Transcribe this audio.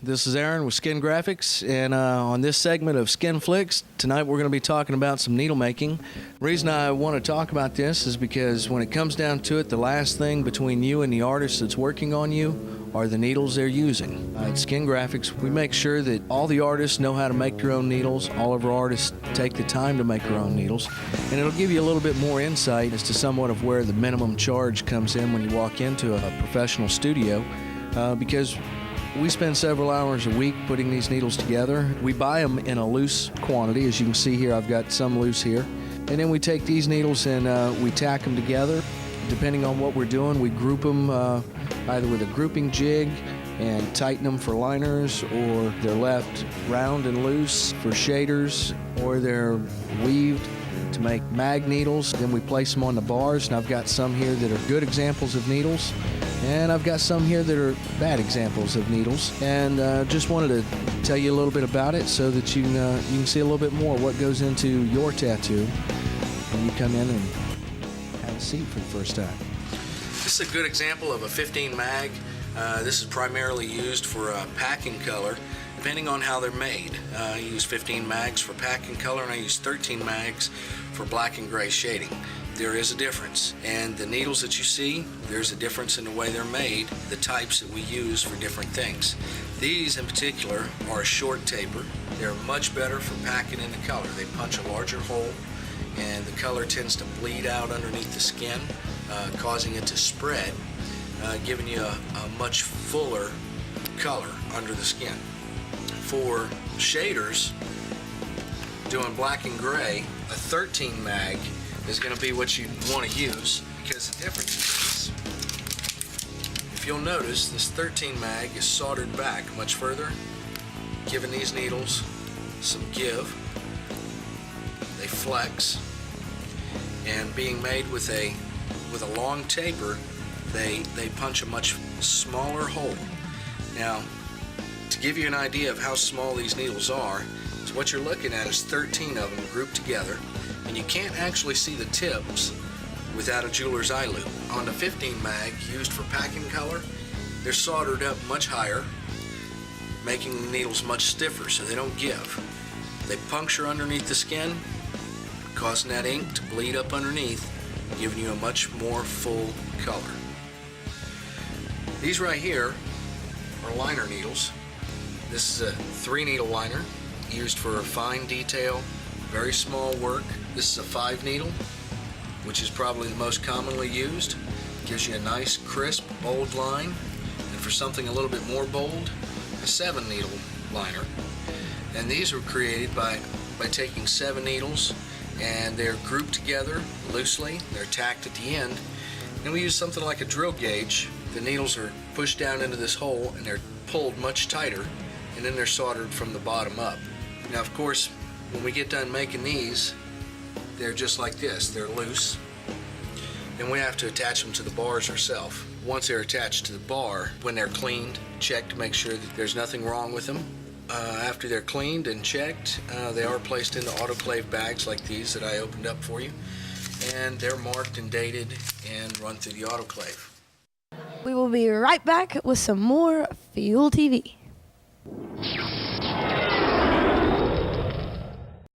This is Aaron with Skin Graphics, and on this segment of Skin Flix, tonight we're going to be talking about some needle making. The reason I want to talk about this is because when it comes down to it, the last thing between you and the artist that's working on you are the needles they're using. At Skin Graphics, we make sure that all the artists know how to make their own needles. All of our artists take the time to make their own needles, and it'll give you a little bit more insight as to somewhat of where the minimum charge comes in when you walk into a professional studio, because we spend several hours a week putting these needles together. We buy them in a loose quantity. As you can see here, I've got some loose here. And then we take these needles and we tack them together. Depending on what we're doing, we group them either with a grouping jig and tighten them for liners, or they're left round and loose for shaders, or they're weaved to make mag needles. Then we place them on the bars, and I've got some here that are good examples of needles, and I've got some here that are bad examples of needles. And just wanted to tell you a little bit about it so that you can see a little bit more what goes into your tattoo when you come in and have a seat for the first time. This is a good example of a 15 mag. This is primarily used for packing color, depending on how they're made. I use 15 mags for packing color, and I use 13 mags for black and gray shading. There is a difference, and the needles that you see, there's a difference in the way they're made, the types that we use for different things. These in particular are a short taper. They're much better for packing in the color. They punch a larger hole, and the color tends to bleed out underneath the skin, causing it to spread, giving you a much fuller color under the skin. For shaders, doing black and gray, a 13 mag is going to be what you want to use, because the difference is, if you'll notice, this 13 mag is soldered back much further, giving these needles some give. They flex, and being made with a long taper, they punch a much smaller hole. Now, to give you an idea of how small these needles are, so what you're looking at is 13 of them grouped together, and you can't actually see the tips without a jeweler's eye loupe. On the 15 mag used for packing color, they're soldered up much higher, making the needles much stiffer so they don't give. They puncture underneath the skin, causing that ink to bleed up underneath, giving you a much more full color. These right here are liner needles. This is a 3-needle liner used for fine detail, very small work. This is a 5-needle, which is probably the most commonly used. Gives you a nice, crisp, bold line. And for something a little bit more bold, a 7-needle liner. And these were created by taking 7 needles, and they're grouped together loosely. They're tacked at the end. And we use something like a drill gauge. The needles are pushed down into this hole, and they're pulled much tighter, and then they're soldered from the bottom up. Now, of course, when we get done making these, they're just like this. They're loose. Then we have to attach them to the bars ourselves. Once they're attached to the bar, when they're cleaned, check to make sure that there's nothing wrong with them. After they're cleaned and checked, they are placed into autoclave bags like these that I opened up for you, and they're marked and dated and run through the autoclave. We will be right back with some more Fuel TV.